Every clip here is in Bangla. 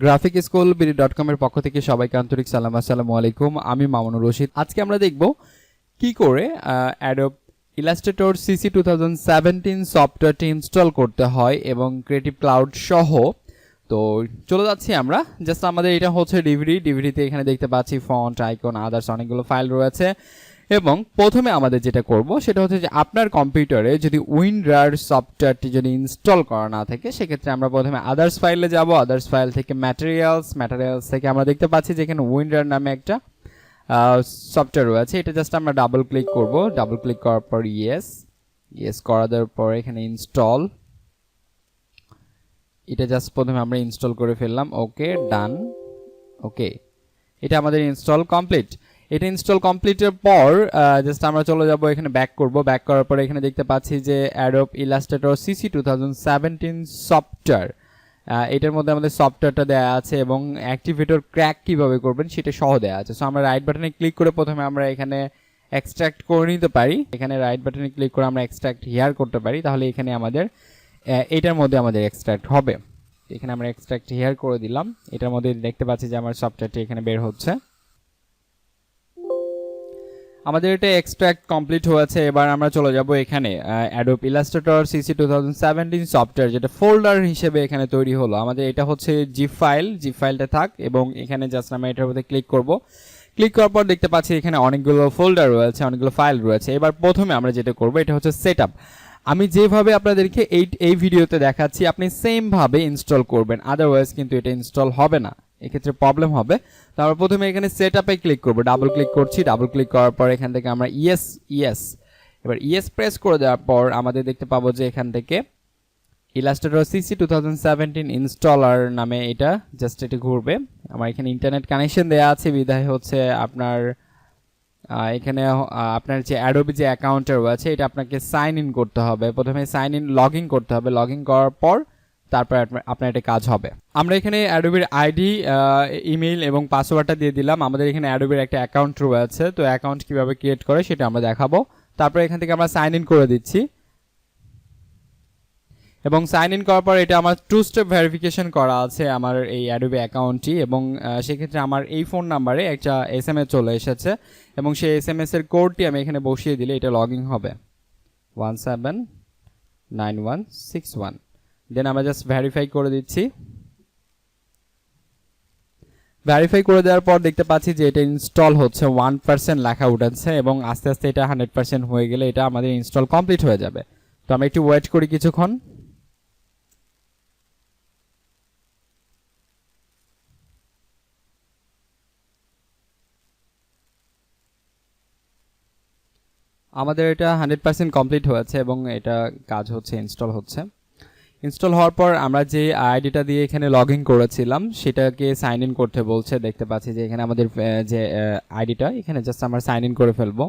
গ্রাফিক স্কুল বিডি.com এর পক্ষ থেকে সবাইকে আন্তরিক সালাম। আসসালামু আলাইকুম। আমি মামুনুর রশিদ। আজকে আমরা দেখব কি করে Adobe Illustrator CC 2017 সফটওয়্যারটি ইনস্টল করতে হয় এবং ক্রিয়েটিভ ক্লাউড সহ। তো চলে যাচ্ছি আমরা। জাস্ট আমাদের এটা হচ্ছে ডিভিডিতে এখানে দেখতে পাচ্ছি ফন্ট, আইকন, আদার্স অনেকগুলো ফাইল রয়েছে। এবং প্রথমে আমাদের যেটা করব সেটা হচ্ছে যে আপনার কম্পিউটারে যদি উইনরার সফটওয়্যারটি যদি ইনস্টল করা না থাকে সেক্ষেত্রে আমরা প্রথমে আদার্স ফাইলে যাব। আদার্স ফাইল থেকে ম্যাটেরিয়ালস থেকে আমরা দেখতে পাচ্ছি যে এখানে উইনরার নামে একটা সফটওয়্যার রয়েছে। এটা জাস্ট আমরা ডাবল ক্লিক করব। ডাবল ক্লিক করার পর ইয়েস করা দেওয়ার পর এখানে ইনস্টল, এটা জাস্ট প্রথমে আমরা ইনস্টল করে ফেললাম। ওকে, ডান। ওকে, এটা আমাদের ইনস্টল কমপ্লিট। এটা ইনস্টল কমপ্লিটের পর জাস্ট আমরা চলে যাব, এখানে ব্যাক করব। ব্যাক করার পর এখানে দেখতে পাচ্ছি যে Adobe Illustrator CC 2017 সফটওয়্যার, এটার মধ্যে আমাদের সফটওয়্যারটা দেওয়া আছে এবং অ্যাক্টিভেটর ক্র্যাক কিভাবে করবেন সেটা সহ দেওয়া আছে। সো আমরা রাইট বাটনে ক্লিক করে প্রথমে আমরা এখানে এক্সট্রাক্ট করে নিতে পারি। এখানে রাইট বাটনে ক্লিক করে আমরা এক্সট্রাক্ট হিয়ার করতে পারি, তাহলে এখানে আমাদের এটার মধ্যে আমাদের এক্সট্রাক্ট হবে। এখানে আমরা এক্সট্রাক্ট হিয়ার করে দিলাম। এটার মধ্যে দেখতে পাচ্ছি যে আমার সফটওয়্যারটি এখানে বের হচ্ছে। আমাদের এটা এক্সট্রাক্ট কমপ্লিট হয়েছে। এবার আমরা চলে যাব এখানে Adobe Illustrator CC 2017 সফটওয়্যার, যেটা ফোল্ডার হিসেবে এখানে তৈরি হলো। আমাদের এটা হচ্ছে জিপ ফাইলটা থাক এবং এখানে জাস্ট আমরা এটার মধ্যে ক্লিক করব। ক্লিক করার পর দেখতে পাচ্ছি এখানে অনেকগুলো ফোল্ডার রয়েছে, অনেকগুলো ফাইল রয়েছে। এবার প্রথমে আমরা যেটা করব এটা হচ্ছে সেটআপ। আমি যেভাবে আপনাদেরকে এই ভিডিওতে দেখাচ্ছি আপনি সেম ভাবে ইনস্টল করবেন, আদারওয়াইজ কিন্তু এটা ইনস্টল হবে না, এক্ষেত্রে প্রবলেম হবে। তো আমরা প্রথমে এখানে সেটআপে ক্লিক করব। ডাবল ক্লিক করছি। ডাবল ক্লিক করার পর এখান থেকে আমরা ইয়েস এবার ইয়েস প্রেস করে দেওয়ার পর আমাদের দেখতে পাবো যে এখান থেকে Illustrator CC 2017 ইনস্টলার নামে এটা জাস্ট এটা ঘুরবে। আমার এখানে ইন্টারনেট কানেকশন দেওয়া আছে বিধায় হচ্ছে আপনার এখানে আপনার যে Adobe যে অ্যাকাউন্টটা রয়েছে এটা আপনাকে সাইন ইন করতে হবে। প্রথমে লগ ইন করতে হবে। লগ ইন করার পর তারপর আপনার এটা কাজ হবে। আমরা এখানে Adobe-র আইডি, ইমেইল এবং পাসওয়ার্ডটা দিয়ে দিলাম। আমাদের এখানে Adobe-র একটা অ্যাকাউন্ট রয়েছে, তো অ্যাকাউন্ট কিভাবে ক্রিয়েট করে সেটা আমরা দেখাবো। তারপর এখান থেকে আমরা সাইন ইন করে দিচ্ছি এবং সাইন ইন করার পর এটা আমার 2 স্টেপ ভেরিফিকেশন করা আছে আমার এই Adobe অ্যাকাউন্টটি এবং সেক্ষেত্রে আমার এই ফোন নাম্বারে একটা SMS চলে এসেছে এবং সেই SMS এর কোডটি আমি এখানে বসিয়ে দিলে এটা লগ ইন হবে 179161। দেন আমরা জাস্ট ভেরিফাই করে দিচ্ছি। ভেরিফাই করে দেওয়ার পর দেখতে পাচ্ছি যে এটা ইনস্টল হচ্ছে, 1% লেখা উঠেছে এবং আস্তে আস্তে এটা 100% হয়ে গেলে এটা আমাদের ইনস্টল কমপ্লিট হয়ে যাবে। তো আমরা একটু ওয়েট করি কিছুক্ষণ। আমাদের এটা 100% কমপ্লিট হয়েছে এবং এটা কাজ হচ্ছে, ইনস্টল হচ্ছে। ইনস্টল হওয়ার পর আমরা যে আইডিটা দিয়ে এখানে লগ ইন করেছিলাম সেটাকে সাইন ইন করতে বলছে। দেখতে পাচ্ছি যে এখানে আমাদের যে আইডিটা, এখানে জাস্ট আমরা সাইন ইন করে ফেলবো।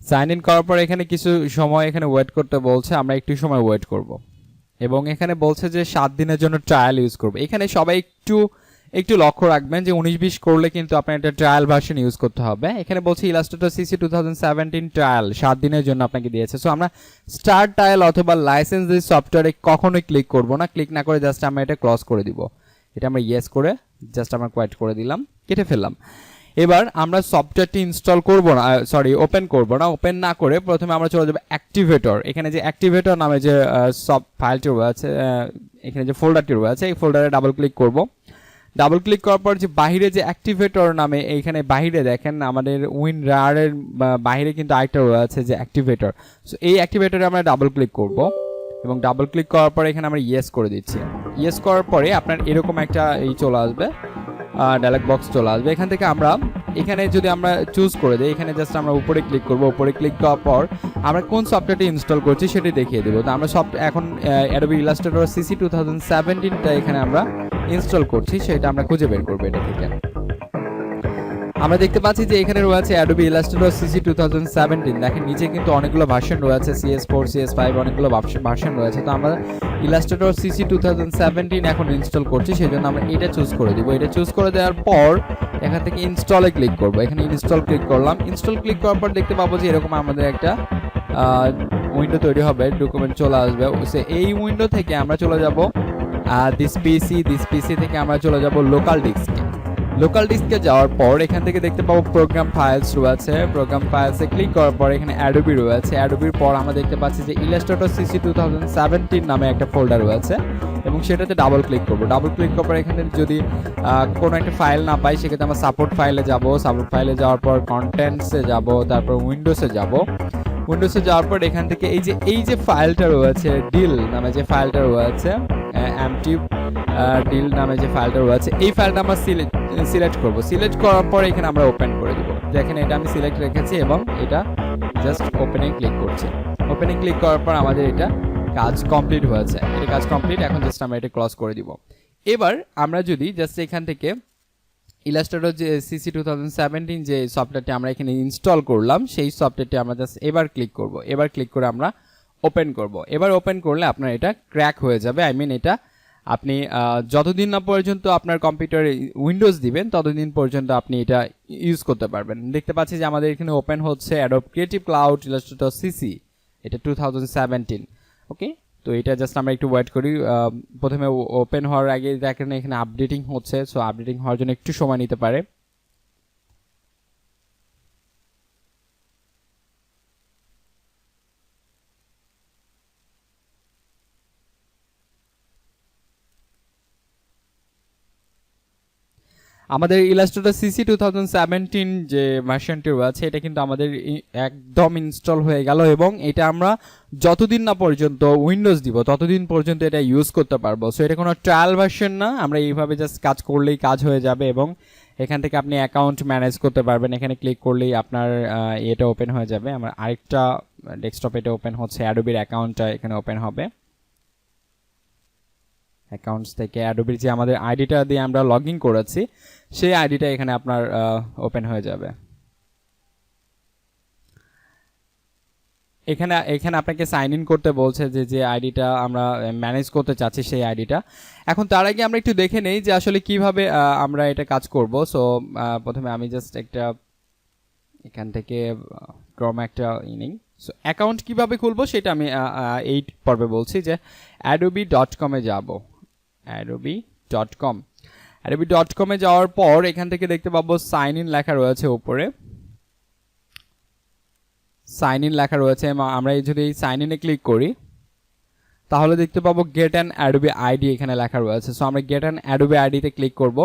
সাইন ইন করার পর এখানে কিছু সময় এখানে ওয়েট করতে বলছে, আমরা একটু সময় ওয়েট করব এবং এখানে বলছে যে 7 দিনের জন্য ট্রায়াল ইউজ করব। এখানে সবাই একটু লক্ষ্য রাখবেন যে 19-20 করলে কিন্তু আপনার একটা ট্রায়াল ভার্সন ইউজ করতে হবে। এখানে বলছে Illustrator CC 2017 ট্রায়াল 7 দিনের জন্য আপনাকে দিয়েছে। সো আমরা স্টার্ট ট্রায়াল অথবা লাইসেন্স দিস সফটওয়্যারে কখনোই ক্লিক করব না। ক্লিক না করে জাস্ট আমরা এটা ক্লোজ করে দিব। এটা আমরা ইয়েস করে জাস্ট আমরা কোয়াইট করে দিলাম, কেটে ফেললাম। এবার আমরা সফটওয়্যারটি ইনস্টল করব না, ওপেন করব না। ওপেন না করে প্রথমে আমরা চলে যাব অ্যাক্টিভেটর। এখানে যে অ্যাক্টিভেটর নামে যে সব ফাইলটি রয়েছে, এখানে যে ফোল্ডারটি রয়েছে এই ফোল্ডারে ডাবল ক্লিক করব। ডাবল ক্লিক করার পর যে বাহিরে যে অ্যাক্টিভেটর নামে এইখানে বাহিরে দেখেন আমাদের উইনরারের বাহিরে কিন্তু আরেকটা রয়েছে যে অ্যাক্টিভেটর। সো এই অ্যাক্টিভেটরে আমরা ডাবল ক্লিক করব এবং ডাবল ক্লিক করার পরে এখানে আমরা ইয়েস করে দিচ্ছি। ইয়েস করার পরে আপনার এরকম একটা চলে আসবে, ডায়লগ বক্স চলে আসবে। এখান থেকে আমরা এখানে যদি আমরা চুজ করে দিই, এখানে জাস্ট আমরা উপরে ক্লিক করব। উপরে ক্লিক করার পর আমরা কোন সফটওয়্যারটি ইনস্টল করছি সেটি দেখিয়ে দেবো। তো আমরা এখন Adobe Illustrator CC 2017টা এখানে আমরা ইনস্টল করছি, সেটা আমরা খুঁজে বের করবো এটা থেকে। আমরা দেখতে পাচ্ছি যে এখানে রয়েছে Adobe Illustrator CC 2017। দেখেন নিচে কিন্তু অনেকগুলো ভার্সন রয়েছে, CS4, CS5 অনেকগুলো ভার্সন রয়েছে। তো আমরা ইলাস্ট্রেটর সিসি 2017 এখন ইনস্টল করছি, সেই জন্য আমরা এটা চুজ করে দিব। এটা চুজ করে দেওয়ার পর এখান থেকে ইনস্টলে ক্লিক করব। এখানে ইনস্টল ক্লিক করলাম। ইনস্টল ক্লিক করার পর দেখতে পাবো যে এরকম আমাদের একটা উইন্ডো তৈরি হবে, ডকুমেন্ট চলে আসবে। এই উইন্ডো থেকে আমরা চলে যাব দিস পিসি থেকে আমরা চলে যাব লোকাল ডিস্কে। লোকাল ডিস্কে যাওয়ার পর এখান থেকে দেখতে পাবো প্রোগ্রাম ফাইলস রয়েছে। প্রোগ্রাম ফাইলসে ক্লিক করার পর এখানে অ্যাডোবি রয়েছে। অ্যাডোবির পর আমরা দেখতে পাচ্ছি যে ইলাস্ট্রেটর সিসি 2017 নামে একটা ফোল্ডার রয়েছে এবং সেটাতে ডাবল ক্লিক করব। ডাবল ক্লিক করার পর এখানে যদি কোনো একটা ফাইল না পাই সেক্ষেত্রে আমরা সাপোর্ট ফাইলে যাব। সাপোর্ট ফাইলে যাওয়ার পর কন্টেন্টসে যাব, তারপর উইন্ডোসে যাব। উইন্ডোসে যাওয়ার পর এখান থেকে এই যে ফাইলটা রয়েছে ডিল নামে যে ফাইলটা রয়েছে, এমটি ডিল নামে যে ফাইলটা রয়েছে, এই ফাইলটা আমরা সিলেক্ট করব। সিলেক্ট করার পর এখানে আমরা ওপেন করে দিব। দেখেন এটা আমি সিলেক্ট রেখেছি এবং এটা জাস্ট ওপেনে ক্লিক করছি। ওপেনে ক্লিক করার পর আমাদের এটা কাজ কমপ্লিট হয়েছে। এটা কাজ কমপ্লিট, এখন জাস্ট আমরা এটা ক্লোজ করে দিব। এবার আমরা যদি জাস্ট এখান থেকে ইলাস্ট্রেটর যে সিসি 2017 যে সফটওয়্যারটি আমরা এখানে ইনস্টল করলাম সেই সফটওয়্যারটি আমরা জাস্ট এবার ক্লিক করব। এবার ক্লিক করে আমরা ওপেন করব। এবার ওপেন করলে আপনার এটা ক্র্যাক হয়ে যাবে। আই মিন এটা আপনি যতদিন না পর্যন্ত আপনার কম্পিউটারে উইন্ডোজ দিবেন ততদিন পর্যন্ত আপনি এটা ইউজ করতে পারবেন। দেখতে পাচ্ছি যে আমাদের এখানে ওপেন হচ্ছে Adobe creative cloud Illustrator CC, এটা 2017। ওকে, তো এটা জাস্ট আমরা একটু ওয়েট করি। প্রথমে ওপেন হওয়ার আগে দেখেন এখানে আপডেটিং হচ্ছে, সো আপডেটিং হওয়ার জন্য একটু সময় নিতে পারে। আমাদের ইলাস্ট্রেটর সিসি 2017 যে ভার্সনটি রয়েছে এটা কিন্তু আমাদের একদম ইনস্টল হয়ে গেল এবং এটা আমরা যতদিন না পর্যন্ত উইন্ডোজ দিব ততদিন পর্যন্ত এটা ইউজ করতে পারবো। সো এটা কোনো ট্রায়াল ভার্সন না, আমরা এইভাবে জাস্ট কাজ করলেই কাজ হয়ে যাবে এবং এখান থেকে আপনি অ্যাকাউন্ট ম্যানেজ করতে পারবেন। এখানে ক্লিক করলেই আপনার এটা ওপেন হয়ে যাবে। আমার আরেকটা ডেস্কটপ এটা ওপেন হচ্ছে, অ্যাডোবির অ্যাকাউন্টটা এখানে ওপেন হবে। অ্যাকাউন্টস থেকে অ্যাডোবির যে আমাদের আইডিটা দিয়ে আমরা লগ ইন করেছি সেই আইডিটা এখানে আপনার ওপেন হয়ে যাবে। এখানে এখানে আপনাকে সাইন ইন করতে বলছে যে আইডিটা আমরা ম্যানেজ করতে চাচ্ছি সেই আইডিটা। এখন তার আগে আমরা একটু দেখে নেই যে আসলে কিভাবে আমরা এটা কাজ করব। সো প্রথমে আমি জাস্ট একটা এখান থেকে ক্রোম একটা ইনিং, সো অ্যাকাউন্ট কিভাবে খুলবো সেটা আমি এই পর্বে বলছি যে adobe.com এ যাব। adobe.com adobe.com এ যাওয়ার পর এখান থেকে দেখতে পাবো সাইন ইন লেখা রয়েছে উপরে, সাইন ইন লেখা রয়েছে। আমরা যদি এই সাইন ইনে ক্লিক করি তাহলে দেখতে পাবো গেট অ্যান অ্যাডোবি আইডি এখানে লেখা রয়েছে। সো আমরা গেট অ্যান অ্যাডোবি আইডিতে ক্লিক করব।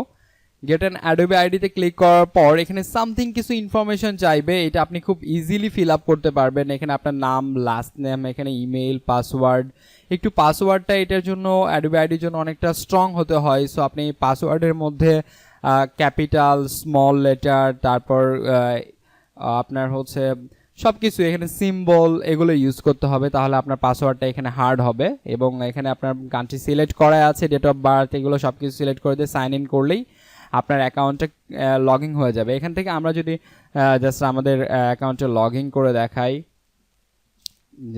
গেট অ্যান অ্যাডোবি আইডিতে ক্লিক করার পর এখানে সামথিং কিছু ইনফরমেশন চাইবে, এটা আপনি খুব ইজিলি ফিল আপ করতে পারবেন। এখানে আপনার নাম, লাস্ট নেম, এখানে ইমেইল, পাসওয়ার্ড। একটু পাসওয়ার্ডটা এটার জন্য অ্যাডোবি আইডির জন্য অনেকটা স্ট্রং হতে হয়। সো আপনি পাসওয়ার্ডের মধ্যে ক্যাপিটাল, স্মল লেটার, তারপর আপনার হচ্ছে সব কিছু এখানে সিম্বল এগুলো ইউজ করতে হবে, তাহলে আপনার পাসওয়ার্ডটা এখানে হার্ড হবে। এবং এখানে আপনার কান্ট্রি সিলেক্ট করা আছে, ডেট অফ বার্থ, এগুলো সব কিছু সিলেক্ট করে দিয়ে সাইন ইন করলেই আপনার অ্যাকাউন্টে লগ ইন হয়ে যাবে। এখান থেকে আমরা যদি জাস্ট আমাদের অ্যাকাউন্টে লগ ইন করে দেখাই,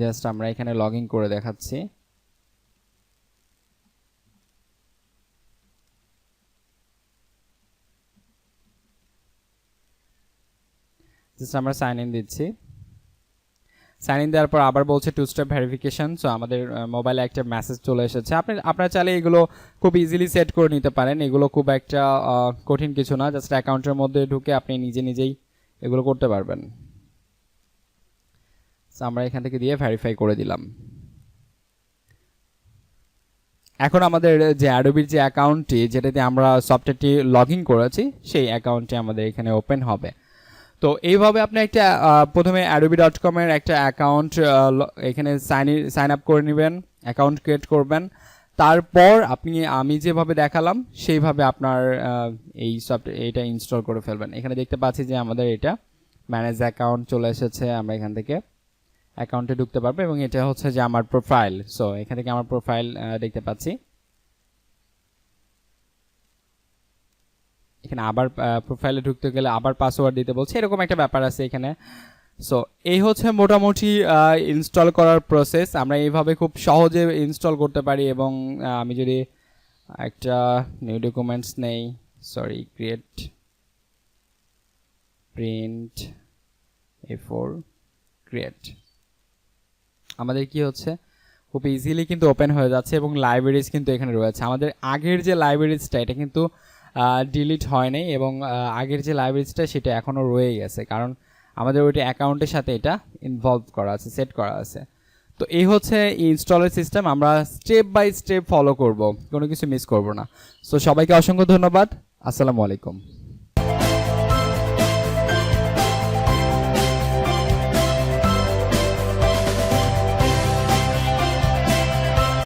জাস্ট আমরা এখানে লগ ইন করে দেখাচ্ছি। জাস্ট আমরা সাইন ইন দিচ্ছি। সাইন ইন দেওয়ার পর আবার বলছে টু স্টেপ ভেরিফিকেশন। সো আমাদের মোবাইলে একটা মেসেজ চলে এসেছে। আপনারা চাইলে এগুলো খুব ইজিলি সেট করে নিতে পারেন, এগুলো খুব একটা কঠিন কিছু না। জাস্ট অ্যাকাউন্টের মধ্যে ঢুকে আপনি নিজেই এগুলো করতে পারবেন। সো আমরা এখান থেকে দিয়ে ভেরিফাই করে দিলাম। এখন আমাদের যে অ্যাডোবির যে অ্যাকাউন্টটি যেটাতে আমরা সফটওয়্যারটি লগ ইন করেছি সেই অ্যাকাউন্টটি আমাদের এখানে ওপেন হবে। তো এইভাবে আপনি একটা প্রথমে adobe.com এর একটা অ্যাকাউন্ট এখানে সাইন আপ করে নেবেন, অ্যাকাউন্ট ক্রিয়েট করবেন। তারপর আমি যেভাবে দেখালাম সেইভাবে আপনার এইটা ইনস্টল করে ফেলবেন। এখানে দেখতে পাচ্ছি যে আমাদের এটা ম্যানেজ অ্যাকাউন্ট চলে এসেছে। আমরা এখান থেকে অ্যাকাউন্টে ঢুকতে পারবো এবং এটা হচ্ছে যে আমার প্রোফাইল। সো এখান থেকে আমার প্রোফাইল দেখতে পাচ্ছি। এখানে আবার প্রোফাইলে ঢুকতে গেলে আবার পাসওয়ার্ড দিতে বলছে, এরকম একটা ব্যাপার আছে এখানে। সো এই হচ্ছে মোটামুটি ইনস্টল করার প্রসেস। আমরা এইভাবে খুব সহজে ইনস্টল করতে পারি। এবং আমি যদি একটা নিউ ডকুমেন্টস নেই, sorry, create print A4 create, আমাদের কি হচ্ছে খুব ইজিলি কিন্তু ওপেন হয়ে যাচ্ছে এবং লাইব্রেরিজ কিন্তু এখানে রয়েছে। আমাদের আগের যে লাইব্রেরিজটা এটা কিন্তু ডিলিট হয় নাই, এবং আগের যে লাইব্রেরিজটা সেটা এখনও রয়ে গেছে, কারণ আমাদের ওইটা অ্যাকাউন্টের সাথে এটা ইনভলভ করা আছে, সেট করা আছে। তো এই হচ্ছে ইনস্টলের সিস্টেম। আমরা স্টেপ বাই স্টেপ ফলো করব, কোনো কিছু মিস করব না। সো সবাইকে অসংখ্য ধন্যবাদ। আসসালামু আলাইকুম।